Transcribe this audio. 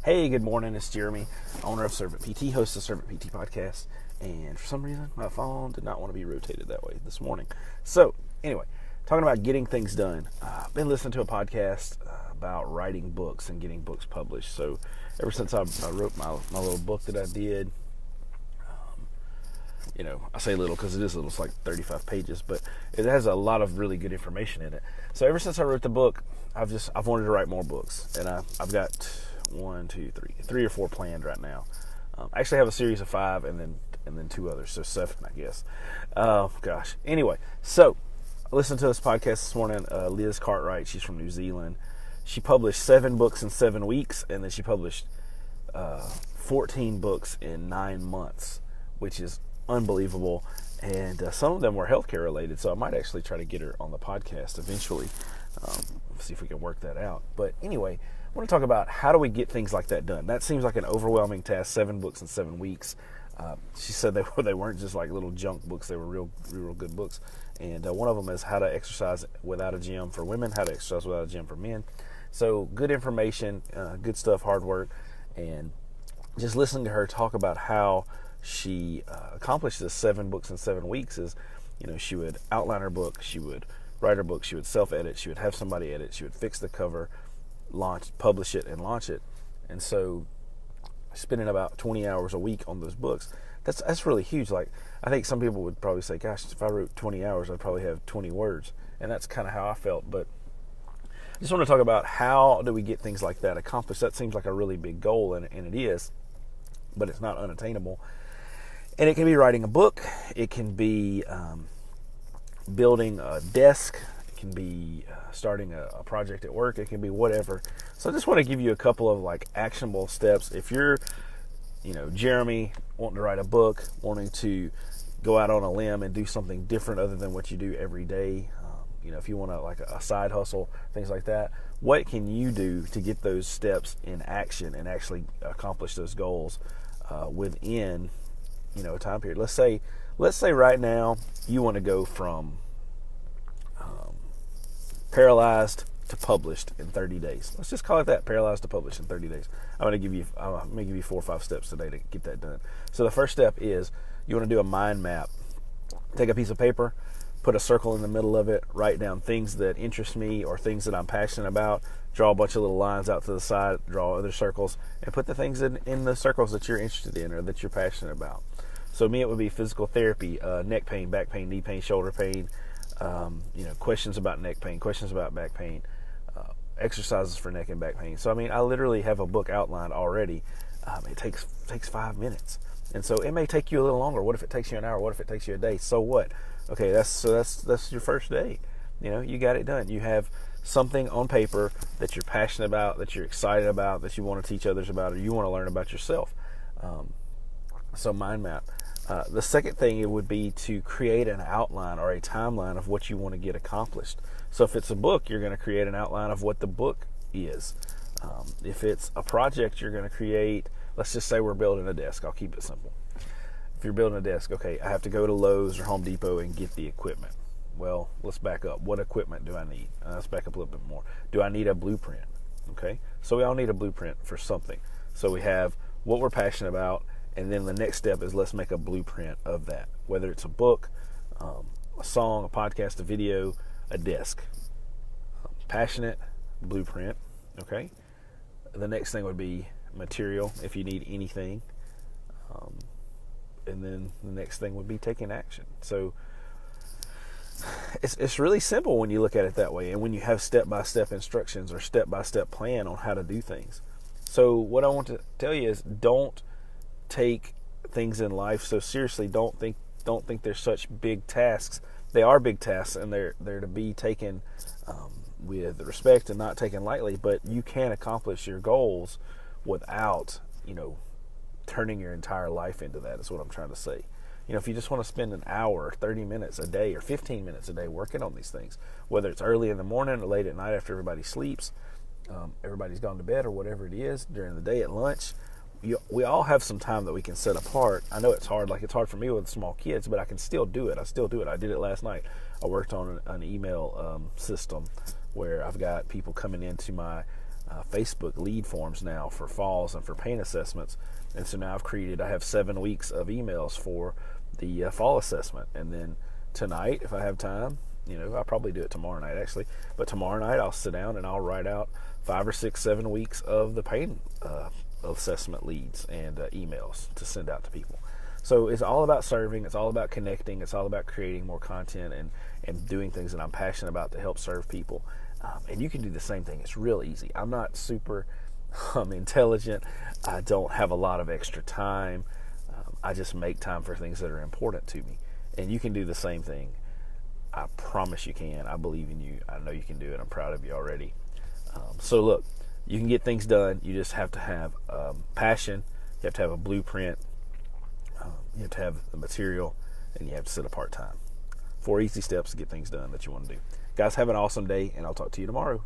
Hey, good morning. It's Jeremy, owner of Servant PT, host of Servant PT podcast. And for some reason, my phone did not want to be rotated that way this morning. So, anyway, talking about getting things done. I've been listening to a podcast about writing books and getting books published. So, ever since I wrote my little book that I did, I say little because it is little. It's like 35 pages, but it has a lot of really good information in it. So, ever since I wrote the book, I've wanted to write more books, and I've got three or four planned right now. I actually have a series of 5 and then 2 others, so 7, I guess. Gosh. Anyway, so I listened to this podcast this morning. Liz Cartwright, she's from New Zealand. She published 7 books in 7 weeks, and then she published 14 books in 9 months, which is unbelievable. And some of them were healthcare related, so I might actually try to get her on the podcast eventually. See if we can work that out. But anyway, I want to talk about how do we get things like that done. That seems like an overwhelming task. 7 books in 7 weeks. She said they weren't just like little junk books. They were real good books. And one of them is how to exercise without a gym for women, how to exercise without a gym for men. So good information, good stuff, hard work. And just listening to her talk about how she accomplished this 7 books in 7 weeks is, she would outline her book, she would write her book, she would self-edit, she would have somebody edit, she would fix the cover, publish it, and launch it. And so spending about 20 hours a week on those books, that's really huge. Like, I think some people would probably say, gosh, if I wrote 20 hours, I'd probably have 20 words. And that's kind of how I felt. But I just want to talk about how do we get things like that accomplished. That seems like a really big goal, and it is, but it's not unattainable. And it can be writing a book. It can be building a desk. It can be starting a project at work. It can be whatever. So I just want to give you a couple of like actionable steps. If you're, Jeremy, wanting to write a book, wanting to go out on a limb and do something different other than what you do every day, if you want to like a side hustle, things like that, what can you do to get those steps in action and actually accomplish those goals within a time period? Let's say right now you want to go from paralyzed to published in 30 days. Let's just call it that, paralyzed to published in 30 days. I'm going to give you 4 or 5 steps today to get that done. So the first step is you want to do a mind map. Take a piece of paper, put a circle in the middle of it, write down things that interest me or things that I'm passionate about, draw a bunch of little lines out to the side, draw other circles, and put the things in the circles that you're interested in or that you're passionate about. So me, it would be physical therapy, neck pain, back pain, knee pain, shoulder pain, questions about neck pain, questions about back pain, exercises for neck and back pain. So, I literally have a book outlined already. It takes 5 minutes. And so it may take you a little longer. What if it takes you an hour? What if it takes you a day? So what? Okay, that's your first day. You got it done. You have something on paper that you're passionate about, that you're excited about, that you want to teach others about, or you want to learn about yourself. So mind map. The second thing, it would be to create an outline or a timeline of what you want to get accomplished. So if it's a book, you're going to create an outline of what the book is. If it's a project, you're going to create, let's just say we're building a desk. I'll keep it simple. If you're building a desk, okay, I have to go to Lowe's or Home Depot and get the equipment. Well, let's back up. What equipment do I need? Let's back up a little bit more. Do I need a blueprint? Okay, so we all need a blueprint for something. So we have what we're passionate about, and then the next step is let's make a blueprint of that, whether it's a book, a song, a podcast, a video, a desk. Passionate, blueprint, okay? The next thing would be material, if you need anything. And then the next thing would be taking action. So it's really simple when you look at it that way, and when you have step-by-step instructions or step-by-step plan on how to do things. So what I want to tell you is don't take things in life so seriously. Don't think they're such big tasks. They are big tasks, and they're to be taken with respect and not taken lightly. But you can accomplish your goals without turning your entire life into that. Is what I'm trying to say. If you just want to spend an hour or 30 minutes a day or 15 minutes a day working on these things, whether it's early in the morning or late at night after everybody sleeps, everybody's gone to bed or whatever it is, during the day at lunch, we all have some time that we can set apart. I know it's hard. Like, it's hard for me with small kids, but I can still do it. I did it last night. I worked on an email system where I've got people coming into my Facebook lead forms now for falls and for pain assessments. And so now I have 7 weeks of emails for the fall assessment. And then tonight, if I have time, I'll probably do it tomorrow night actually, but tomorrow night I'll sit down and I'll write out 5 or 6, 7 weeks of the pain assessment leads and emails to send out to people. So it's all about serving, it's all about connecting, it's all about creating more content and doing things that I'm passionate about to help serve people. And you can do the same thing. It's real easy. I'm not super intelligent. I don't have a lot of extra time. I just make time for things that are important to me. And you can do the same thing. I promise you can. I believe in you. I know you can do it. I'm proud of you already. So look, you can get things done. You just have to have passion. You have to have a blueprint. You have to have the material, and you have to set apart time. 4 easy steps to get things done that you want to do. Guys, have an awesome day, and I'll talk to you tomorrow.